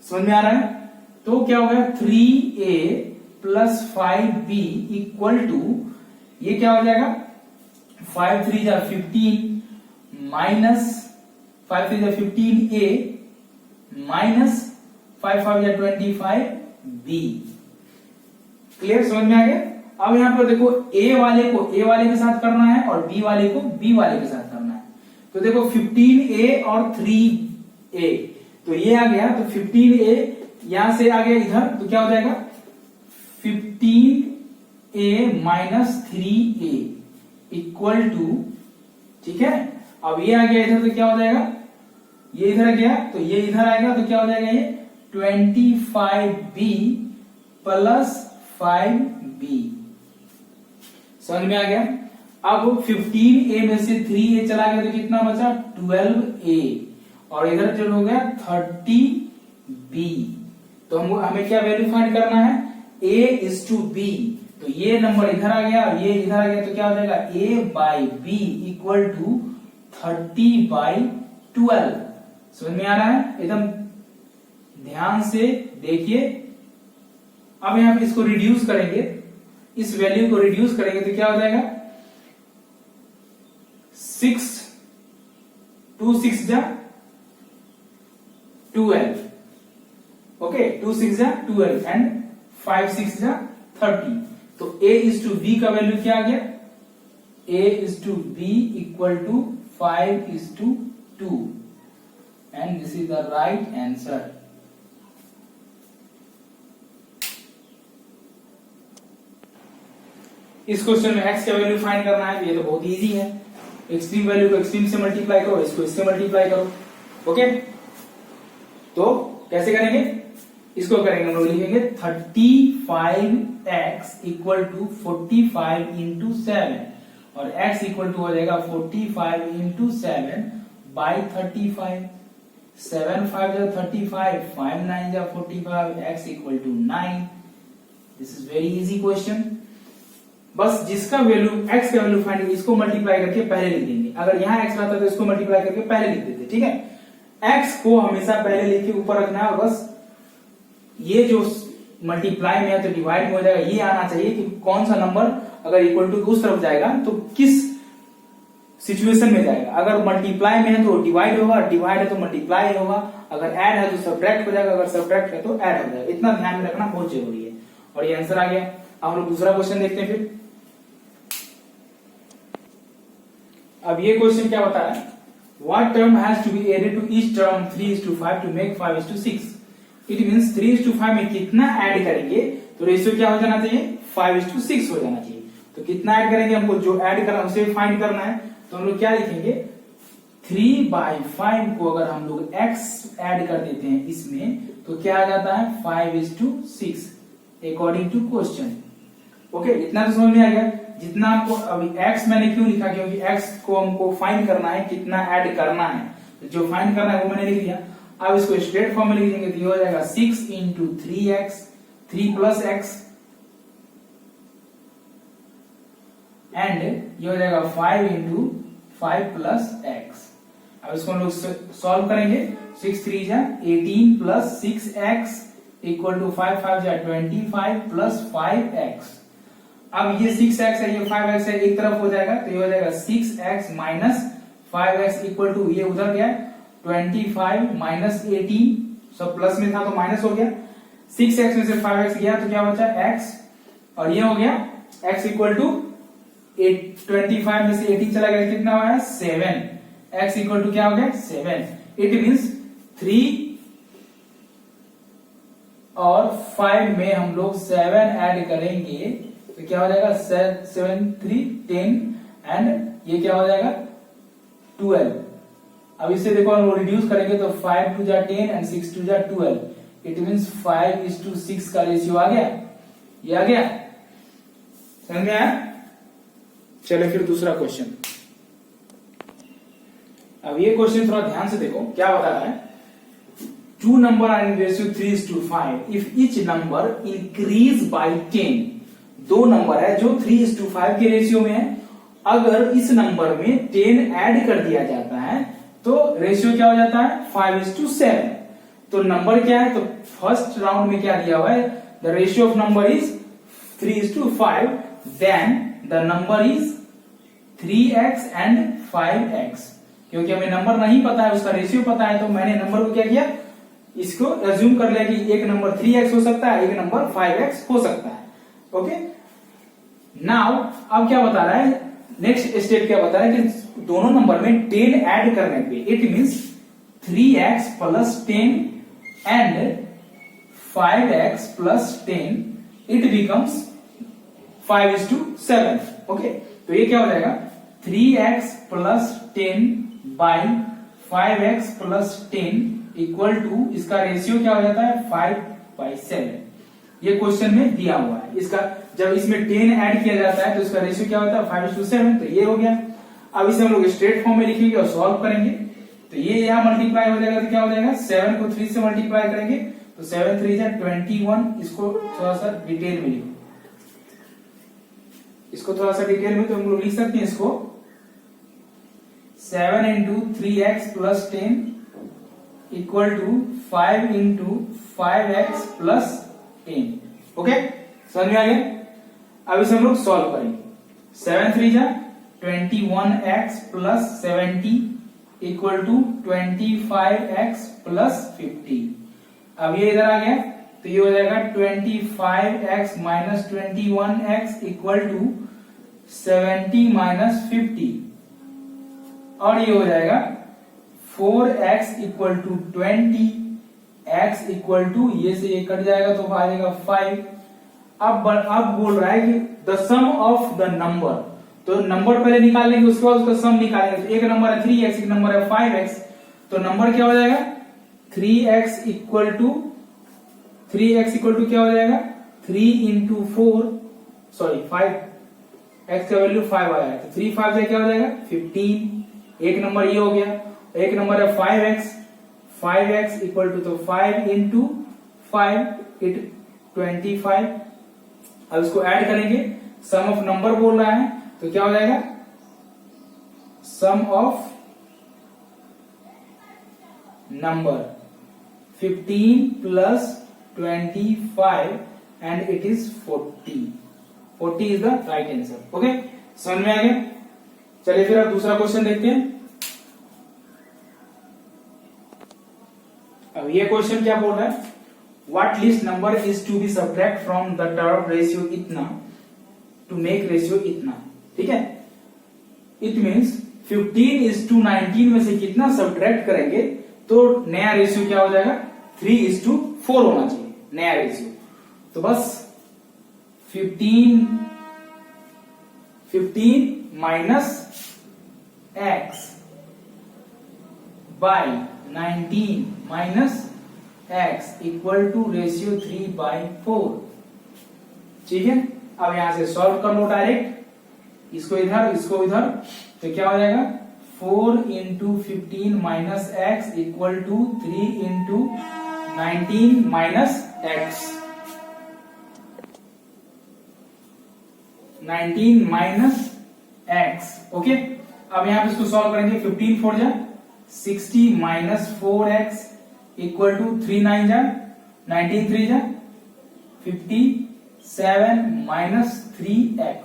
समझ में आ रहा है। तो क्या हो गया 3a plus 5b equal to, ये क्या हो जाएगा 5 3 जा 15 माइनस 5 3 जा 15a माइनस 5 5 जा 25b। क्लियर, समझ में आ गया। अब यहां पर देखो a वाले को a वाले के साथ करना है और b वाले को b वाले के साथ करना है। तो देखो 15a और 3a, तो ये आ गया, तो 15a यहां से आ गया इधर, तो क्या हो जाएगा 15a minus 3a equal to, ठीक है। अब ये आ गया इधर, तो क्या हो जाएगा, ये इधर गया तो ये इधर आएगा, तो क्या हो जाएगा ये 25b प्लस 5b। समझ में आ गया। अब 15a में से 3a चला गया तो कितना बचा 12a, और इधर जो हो गया 30b। तो हमें क्या वैल्यू फाइंड करना है, a:b, तो ये नंबर इधर आ गया और ये इधर आ गया, तो क्या हो जाएगा a/b इक्वल टू 30/12। समझ में आ रहा है, एकदम ध्यान से देखिए। अब यहां पे इसको रिड्यूस करेंगे, इस वैल्यू को रिड्यूस करेंगे तो क्या हो जाएगा 6 2 6 जा 12, ओके 2 6 जा 12 एंड 5 6 जा 30। तो a इज टू b का वैल्यू क्या आ गया, a is to b equal to 5 is to 2 and this is the right answer. इस क्वेश्चन में x का वैल्यू फाइंड करना है, ये तो बहुत इजी है। एक्सट्रीम वैल्यू को एक्सट्रीम से मल्टीप्लाई करो, इसको इससे मल्टीप्लाई करो। ओके, तो कैसे करेंगे, इसको करेंगे हम लोग लिखेंगे 35x इक्वल टू 45 इंटू 7 और x इक्वल टू हो जाएगा 45 इंटू 7 बाई 35। 7 5 जा 35, 5 9 जा 45, x equal to 9। This is very easy question. बस जिसका वैल्यू x का वैल्यू फाइंड, इसको मल्टीप्लाई करके पहले लिख देंगे। अगर यहाँ x रहता तो इसको मल्टीप्लाई करके पहले लिख देते, ठीक है। x को हमेशा पहले लिख के ऊपर रखना है, बस ये जो मल्टीप्लाई में है तो डिवाइड में हो जाएगा, ये आना चाहिए कि कौन सा नंबर अगर इक्वल टू उस तरफ जाएगा तो किस सिचुएशन में जाएगा। अगर मल्टीप्लाई में है तो डिवाइड होगा, डिवाइड है तो मल्टीप्लाई होगा, अगर ऐड है तो सब्ट्रैक्ट हो जाएगा, अगर सब्ट्रैक्ट है तो ऐड हो जाएगा। इतना ध्यान में रखना बहुत जरूरी है। और ये आंसर आ गया। अब हम लोग दूसरा क्वेश्चन देखते हैं फिर। अब ये क्वेश्चन क्या बता रहा है, what term has to be added to each term 3:5 to make 5:6। It means 3:5 में कितना ऐड करेंगे तो रेशियो क्या हो जाना चाहिए, 5:6 हो जाना चाहिए। तो कितना ऐड करेंगे, हमको जो ऐड करना है उसे फाइंड करना है। तो हम लोग क्या लिखेंगे, 3/5 को अगर हम लोग x ऐड कर देते हैं इसमें तो क्या आ जाता है 5:6 अकॉर्डिंग टू क्वेश्चन। ओके, इतना तो समझ में आ गया। जितना हमको अभी x मैंने क्यों लिखा, क्योंकि x को हमको फाइंड करना है, कितना ऐड करना है, तो जो फाइंड करना है वो मैंने लिख दिया। अब इसको स्ट्रेट फॉर्म में लिख देंगे तो ये हो जाएगा 6 into 3x 3 plus x and ये हो जाएगा 5 इंटू 5 प्लस x। अब इसको हम लोग सॉल्व करेंगे। 6 3 जा 18 प्लस 6x इक्वल टू 5 5 जा 25 प्लस 5x। अब ये 6x है, ये 5x है, एक तरफ हो जाएगा तो ये हो जाएगा 6x minus 5x equal to, ये उधर गया 25 माइनस 18, सब प्लस में था तो माइनस हो गया। 6x में से 5x गया तो क्या बचा x, और ये हो गया x इक्वल टू 25 में से 18 चला गया, कितना हुआ 7। x इक्वल टू क्या हो गया 7। इट मीन्स 3 और 5 में हम लोग 7 ऐड करेंगे तो क्या हो जाएगा 7 3 10 एंड ये क्या हो जाएगा 12। अब इसे देखो हम रिड्यूस करेंगे तो 5 2 जा 10 एंड 6 2 जा 12। इट मीन्स 5:6 का रेशियो आ गया, ये आ गया, समझ में आया। चलो फिर दूसरा क्वेश्चन। अब ये क्वेश्चन थोड़ा ध्यान से देखो, क्या बता रहा है, 2 number are in ratio 3:5 if each number increase by 10। दो नंबर है जो 3:5 के रेशियो में है, अगर इस नंबर में 10 ऐड कर दिया जाता है तो रेशियो क्या हो जाता है 5:7। तो नंबर क्या है, तो फर्स्ट राउंड में क्या दिया हुआ है, the ratio of number is 3:5 then the number is 3x and 5x। क्योंकि हमें नंबर नहीं पता है, उसका रेशियो पता है, तो मैंने नंबर को क्या किया, इसको अज्यूम कर लिया कि एक नंबर 3x हो सकता है, एक नंबर 5x हो सकता है। ओके, नाउ अब क्या बता रहा है, नेक्स्ट स्टेप क्या बता रहा है कि दोनों नंबर में 10 ऐड करने पे it means 3x plus 10 and 5x plus 10 it becomes 5:7। Okay, तो ये क्या हो जाएगा 3x plus 10 by 5x plus 10 equal to, इसका रेशियो क्या हो जाता है 5/7। ये क्वेश्चन में दिया हुआ है। इसका जब इसमें 10 ऐड किया जाता है तो इसका रेशियो क्या होता है 5:7। तो ये हो गया। अब इसे हम लोग स्ट्रेट फॉर्म में लिखेंगे और सॉल्व करेंगे तो ये यहां मल्टीप्लाई हो जाएगा तो क्या हो जाएगा 7 को 3 से मल्टीप्लाई करेंगे तो 7 3 जा 21। इसको थोड़ा सा डिटेल में लिखो, इसको थोड़ा सा डिटेल में तो हम लोग लिख सकते हैं इसको 7 into 3x plus 10 equal to 5 into 5x plus 10। Okay, समझ में आ गया। अब इसे हम लोग सॉल्व करेंगे। 7 3 जा 21x plus 70 equal to 25x plus 50। अब ये इधर आ गया तो ये हो जाएगा 25x minus 21x equal to 70 minus 50 और ये हो जाएगा 4x equal to 20 x equal to ये से ये कट जाएगा तो आ जाएगा 5। अब बोल रहा है कि the sum of the number, तो नंबर पहले निकाल लेंगे उसके बाद उसका सम निकालेंगे। तो एक नंबर है 3x, एक नंबर है 5x, तो नंबर क्या हो जाएगा 3x इक्वल टू क्या हो जाएगा 3 इंटू 4 सॉरी 5 x का वैल्यू 5 आया तो 3 5 से क्या हो जाएगा 15। एक नंबर ये हो गया। एक नंबर है 5x इक्वल टू तो 5 इंटू 5 इट 25। अब इसको ऐड करेंगे, सम ऑफ नंबर बोल रहा है तो क्या हो जाएगा sum of number 15 plus 25 and it is 40 is the right answer. Okay, समझ में आ गया। चलिए फिर अब दूसरा क्वेश्चन देखते हैं। अब ये क्वेश्चन क्या बोल रहा है, what least number is to be subtract from the term ratio इतना टू मेक रेशियो इतना। ठीक है, इट मीन्स 15:19 में से कितना सब्ट्रैक्ट करेंगे तो नया रेशियो क्या हो जाएगा 3:4 होना चाहिए नया रेशियो। तो बस 15 minus x by 19 minus x equal to ratio 3/4। ठीक है, अब यहां से सॉल्व कर लो डायरेक्ट, इसको इधर इसको इधर, तो क्या हो जाएगा 4 into 15 minus x equal to 3 into 19 minus x 19 minus x. Okay, अब यहां पे इसको सॉल्व करेंगे। 15 4 जा 60 माइनस 4x इक्वल टू 3 9 जा 19 3 जा 57 माइनस 3x।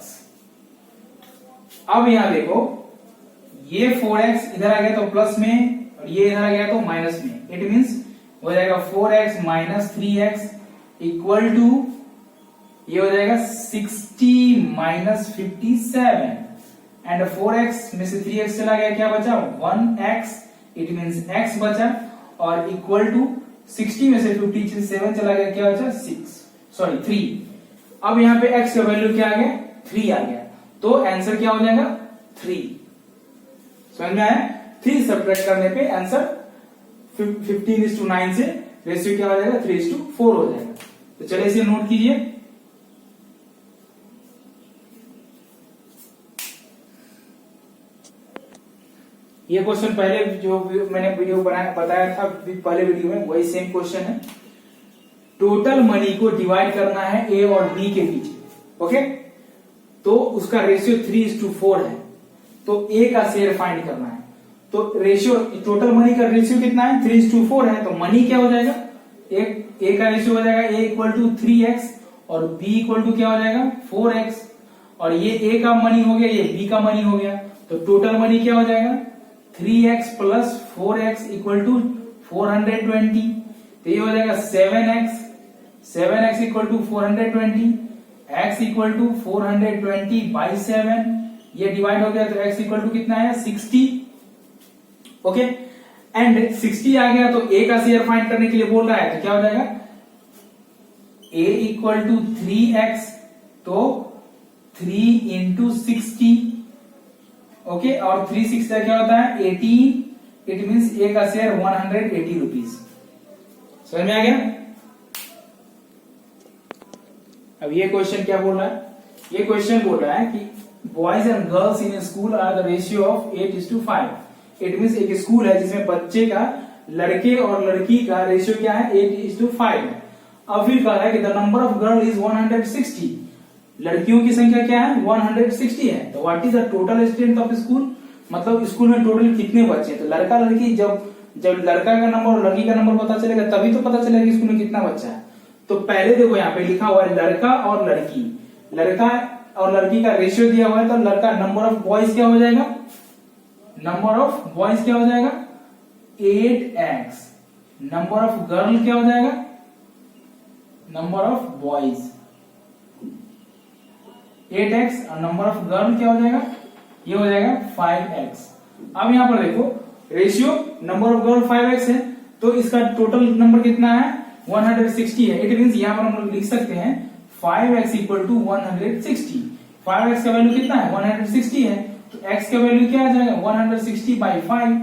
अब यहां देखो ये 4x इधर आ गया तो प्लस में और ये इधर आ गया तो माइनस में, इट मींस हो जाएगा 4x minus 3x equal to ये हो जाएगा 60 माइनस 57 एंड 4x में से 3x चला गया, क्या बचा 1x, इट मींस x बचा और इक्वल टू 60 में से 57 चला गया, क्या बचा 3। अब यहां पे x का वैल्यू क्या आ गया 3 आ गया, तो आंसर क्या हो जाएगा 3। समझ में आया, 3 सब्ट्रैक्ट करने पे आंसर 15:9 से रेशियो क्या हो जाएगा 3:4 हो जाएगा। तो चलिए इसे नोट कीजिए। ये क्वेश्चन पहले जो मैंने वीडियो बताया था पहले वीडियो में वही सेम क्वेश्चन है। टोटल मनी को डिवाइड करना है ए और बी के बीच। ओके, तो उसका रेशियो 3:4 है, तो ए का शेयर फाइंड करना है। तो रेशियो टोटल मनी का रेशियो कितना है 3:4 है, तो मनी क्या हो जाएगा ए का रेशियो हो जाएगा ए इक्वल टू 3x और बी इक्वल टू क्या हो जाएगा 4x, और ये ए का मनी हो गया ये बी का मनी हो गया, तो टोटल मनी क्या हो जाएगा 3x plus 4x equal to 420। तो ये हो जाएगा 7x equal to 420, x equal to 420 by 7, ये डिवाइड हो गया तो x इक्वल टू कितना है 60। ओके, एंड 60 आ गया तो a का शेयर फाइंड करने के लिए बोल रहा है, तो क्या हो जाएगा a इक्वल टू 3x, तो 3 इंटू 60। ओके, और 3 6 क्या होता है 18, इट मींस a का शेयर 180 रुपीज। समझ में आ गया। अब ये क्वेश्चन क्या बोल रहा है, ये क्वेश्चन बोल रहा है कि boys and girls in school are the ratio of 8:5। It means एक स्कूल है जिसमें बच्चे का लड़के और लड़की का रेशियो क्या है 8:5 है। अब फिर कह रहा है कि the number of girl is 160, लड़कियों की संख्या क्या है 160 है, तो what is the total strength of school, मतलब स्कूल में टोटल कितने बच्चे हैं। तो लड़का लड़की जब लड़का का नंबर और लड़की का नंबर पता चलेगा तभी तो पता चलेगा कि स्कूल में कितना बच्चा है। तो पहले देखो यहाँ पे लिखा हुआ है लड़का और लड़की, लड़का और लड़की का रेशियो दिया हुआ है, तो लड़का नंबर ऑफ बॉयज क्या हो जाएगा, नंबर ऑफ बॉयज क्या हो जाएगा 8x, नंबर ऑफ गर्ल क्या हो जाएगा, नंबर ऑफ बॉयज 8x और नंबर ऑफ गर्ल क्या हो जाएगा, ये हो जाएगा 5x। अब यहां पर देखो ratio number of girl 5x है, तो इसका टोटल नंबर कितना है 160 है। इट मींस यहां पर हम लोग लिख सकते हैं 5x इक्वल टू 160। 5x का वैल्यू कितना है 160 है, तो x का वैल्यू क्या आ जाएगा 160 बाई 5।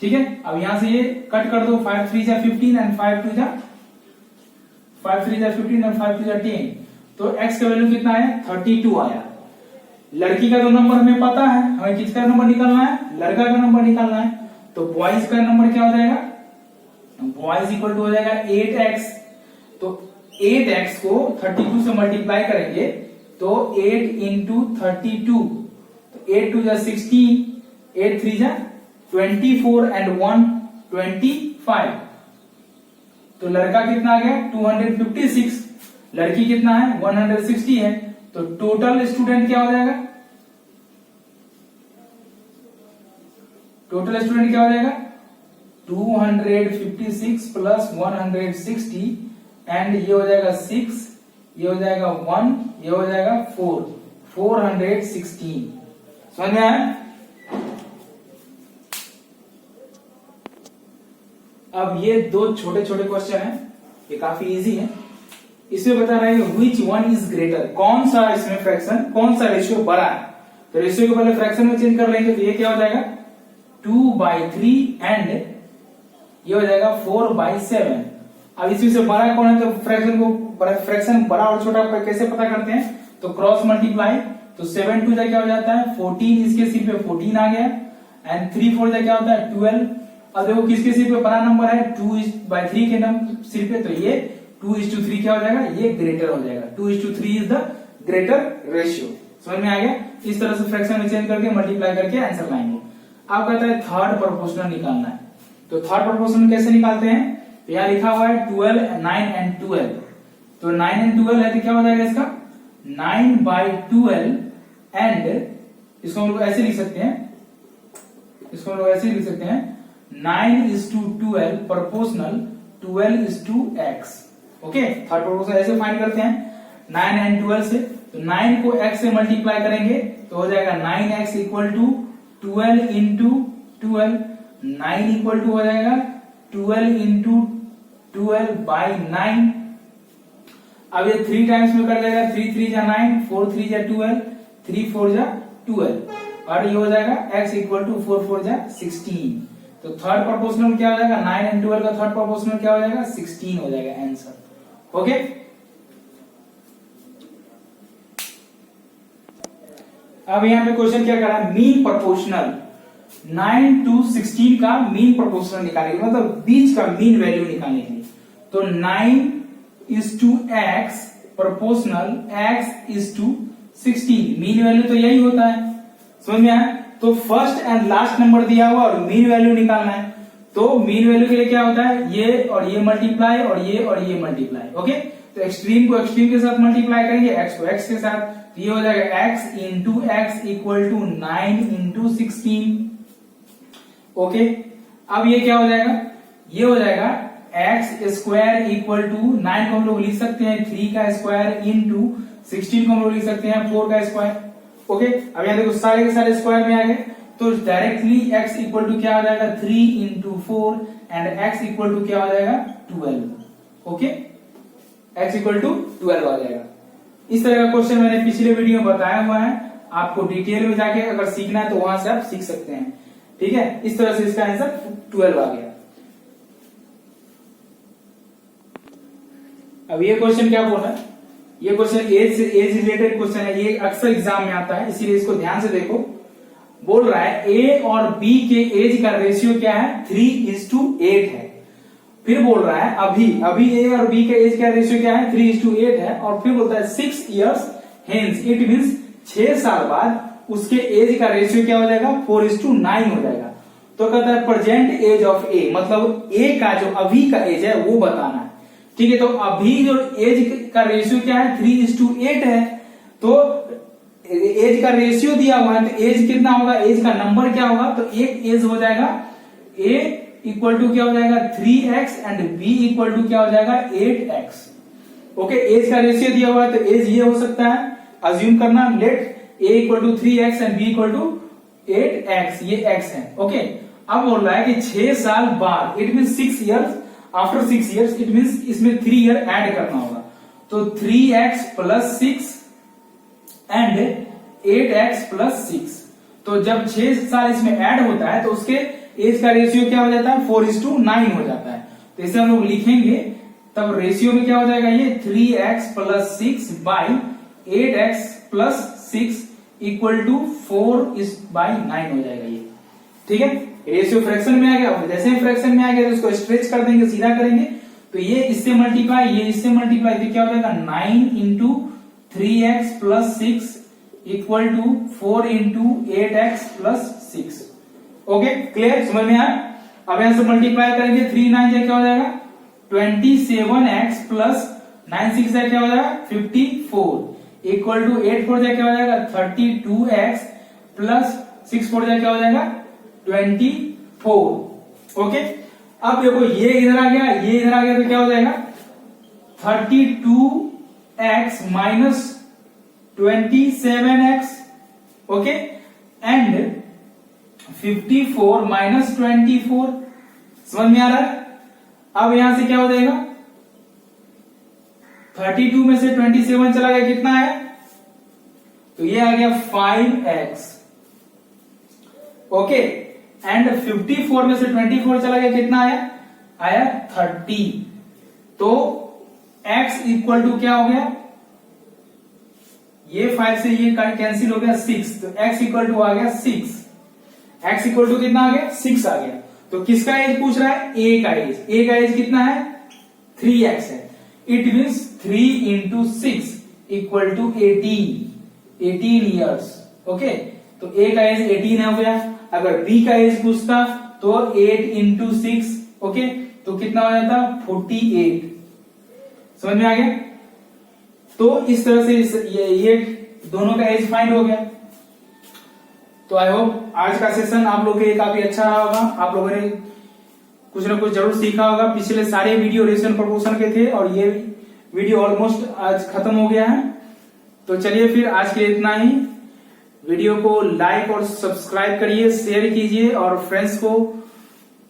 ठीक है, अब यहां से ये कट कर दो, 5 3 जा 15 एंड 5 3 जा 15 एंड 5 2 जा 10, तो x का वैल्यू कितना है 32 आया। लड़की का तो नंबर हमें पता है, हमें किसका नंबर निकालना है, लड़का का नंबर निकालना है, तो बॉयज का नंबर क्या हो जाएगा, बॉयज इक्वल टू हो जाएगा 8x। तो 8x को 32 से मल्टीप्लाई करेंगे तो 8 इंटू 32, तो 8 2 जा 16, 8 3 जा 24 एंड 1 25, तो लड़का कितना आ गया 256, लड़की कितना है 160 है, तो टोटल स्टूडेंट क्या हो जाएगा, टोटल स्टूडेंट क्या हो जाएगा 256 प्लस 160 एंड ये हो जाएगा 6, ये हो जाएगा 1, ये हो जाएगा 4, 416। समझ में आया। अब ये दो छोटे छोटे क्वेश्चन हैं, ये काफी इजी है। इसमें बता रहा है which one is greater, कौन सा इसमें फ्रैक्शन, कौन सा रेशियो बड़ा है, तो रेशियो को पहले फ्रैक्शन में चेंज कर लेंगे, तो ये क्या हो जाएगा 2/3 एंड ये हो जाएगा 4/7। अब इसमें से बड़ा कौन है, तो फ्रैक्शन बड़ा और छोटा कैसे पता करते हैं, तो क्रॉस मल्टीप्लाई, तो 7 2 जा क्या हो जाता है 14, इसके सिर पे 14 आ गया, एंड 3 4 जा क्या होता है 12। अब देखो किसके सिर पे बड़ा नंबर है 2/3 के सिर पे, तो ये 2:3 क्या हो जाएगा, ये ग्रेटर हो जाएगा, 2:3 इज द ग्रेटर रेशियो। समझ में आ गया। इस तरह से फ्रैक्शन में चेंज करके मल्टीप्लाई करके आंसर लाएंगे। अब कहता है थर्ड प्रोपोर्शनल निकालना है, तो थर्ड प्रोपोर्शनल कैसे निकालते हैं, तो यहाँ लिखा हुआ है 12 9 एंड 12, तो 9 एंड 12 है तो क्या हो जाएगा इसका 9/12 एंड इसको हम लोग ऐसे लिख सकते हैं, इसको हम लोग ऐसे लिख सकते हैं 9:12 proportional 12:x। Okay, third proportional ऐसे फाइंड करते हैं 9 एंड 12 से, तो 9 को x से मल्टीप्लाई करेंगे तो हो जाएगा 9x equal to 12 into 12, 9 equal to हो जाएगा 12 इंटू 12/9। अब ये 3 टाइम्स में कर जाएगा, 3 3 जा 9, 4 3 जा 12, 3 4 जा 12, और ये हो जाएगा x इक्वल टू 4 4 जा 16। तो थर्ड प्रोपोर्शनल क्या हो जाएगा 9 एंड 12 का थर्ड प्रोपोर्शनल क्या हो जाएगा 16 हो जाएगा आंसर। ओके, अब यहां पे क्वेश्चन क्या कर रहा है, मीन प्रोपोर्शनल 9 to 16 का मीन प्रोपोर्शनल निकालने के मतलब बीच का मीन वैल्यू निकालने के लिए, तो 9:x proportional x:16, mean value तो यही होता है। समझ में आया। तो फर्स्ट एंड लास्ट नंबर दिया हुआ और मीन वैल्यू निकालना है, तो मीन वैल्यू के लिए क्या होता है ये और ये मल्टीप्लाई और ये मल्टीप्लाई। ओके, तो एक्सट्रीम को एक्सट्रीम के साथ मल्टीप्लाई करेंगे, एक्स को एक्स के साथ, तो ये हो जाएगा x into x equal to 9 into 16। Okay, अब ये क्या हो जाएगा, ये हो जाएगा x स्क्वायर इक्वल टू 9 को हम लोग लिख सकते हैं 3 का स्क्वायर इंटू 16 को हम लोग लिख सकते हैं 4 का स्क्वायर। ओके, अब यहाँ देखो सारे के सारे स्क्वायर में आ गए, तो डायरेक्टली x इक्वल टू क्या हो जाएगा 3 into 4 and x equal to क्या हो जाएगा 12। ओके, x इक्वल टू 12 आ जाएगा। इस तरह का क्वेश्चन मैंने पिछले वीडियो में बताया हुआ है, आपको डिटेल में जाके अगर सीखना है तो वहां से आप सीख सकते हैं। ठीक है, इस तरह से इसका आंसर 12 आ गया। अब ये क्वेश्चन क्या बोल रहा है, ये क्वेश्चन एज रिलेटेड क्वेश्चन है, ये अक्सर एग्जाम में आता है, इसीलिए इसको ध्यान से देखो। बोल रहा है ए और बी के एज का रेशियो क्या है 3:8 है। फिर बोल रहा है अभी ए और बी के एज का रेशियो क्या है 3:8 है, और फिर बोलता है 6 years हेंस, इट मीन्स 6 साल बाद उसके एज का रेशियो क्या हो जाएगा 4:9 हो जाएगा। तो कहता है प्रेजेंट एज ऑफ ए, मतलब ए का जो अभी का एज है वो बताना है। ठीक है, तो अभी जो एज का रेशियो क्या है 3:8 है, तो एज का रेशियो दिया हुआ है, तो एज कितना होगा, एज का नंबर क्या होगा, तो एक एज हो जाएगा ए इक्वल टू क्या हो जाएगा 3x and b equal to क्या हो जाएगा 8x। ओके, एज का रेशियो दिया हुआ है तो एज ये हो सकता है, अज्यूम करना, let a equal to 3x and b equal to 8x, ये x है। ओके, अब बोल रहा है कि 6 साल बाद, it mean 6 years, after 6 years, it mean इसमें 3 ईयर ऐड करना होगा, तो 3x plus 6 and 8x plus 6। तो जब 6 साल इसमें ऐड होता है तो उसके एज का रेशियो क्या हो जाता है 4:9 हो जाता है। तो इसे हम लोग लिखेंगे, तब रेशियो में क्या हो जाएगा ये 3x plus 6 by 8x plus 6 equal to 4:9 हो जाएगा ये। ठीक है, रेशियो फ्रैक्शन में आ गया। जैसे ही फ्रैक्शन में आ गया तो इसको स्ट्रेच कर देंगे, सीधा करेंगे, तो ये इससे मल्टीप्लाई, ये इससे मल्टीप्लाई, तो क्या हो जाएगा 9 into 3x plus 6 equal to 4 into 8x plus 6। Okay, clear, समझ में आया। अब यहां से मल्टीप्लाई करेंगे, 3 9 से क्या हो जाएगा 27x प्लस 9 6 से क्या हो जाएगा 54 इक्वल टू 8 4 से क्या हो जाएगा 32x प्लस 6 4 से क्या हो जाएगा 24। ओके, अब देखो ये इधर आ गया, ये इधर आ गया, तो क्या हो जाएगा 32x minus 27x, okay, and 54 minus 24। समझ में आ रहा है। अब यहां से क्या हो जाएगा 32 में से 27 चला गया, कितना है, तो ये आ गया 5x। ओके, एंड 54 में से 24 चला गया, कितना आया 30। तो x इक्वल टू क्या हो गया, ये 5 से ये कैंसिल हो गया 6, तो x इक्वल टू आ गया 6। x इक्वल टू कितना आ गया 6 आ गया। तो किसका एज पूछ रहा है, a का एज। a का एज कितना है 3x है, it means 3 into 6 equal to 18 years. Okay, तो a का एज 18 हो गया। अगर b का एज पूछता तो 8 इंटू 6, ओके, तो कितना हो जाता 48। समझ में आ गया। तो इस तरह से ये दोनों का एज फाइंड हो गया। तो आई होप आज का सेशन आप लोगों के लिए काफी अच्छा रहा होगा, आप लोगों ने कुछ ना कुछ जरूर सीखा होगा। पिछले सारे वीडियो रेशियो प्रोपोर्शन के थे और ये वीडियो ऑलमोस्ट आज खत्म हो गया है। तो चलिए फिर आज के लिए इतना ही। वीडियो को लाइक और सब्सक्राइब करिए, शेयर कीजिए, और फ्रेंड्स को,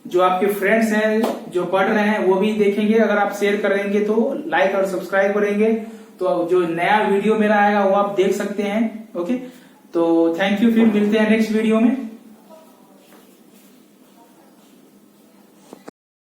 जो आपके फ्रेंड्स हैं जो पढ़ रहे हैं वो भी देखेंगे। अगर आप शेयर करेंगे तो लाइक और सब्सक्राइब करेंगे तो जो नया वीडियो मेरा आएगा वो आप देख सकते हैं। ओके, तो थैंक यू, फिर मिलते हैं नेक्स्ट वीडियो में।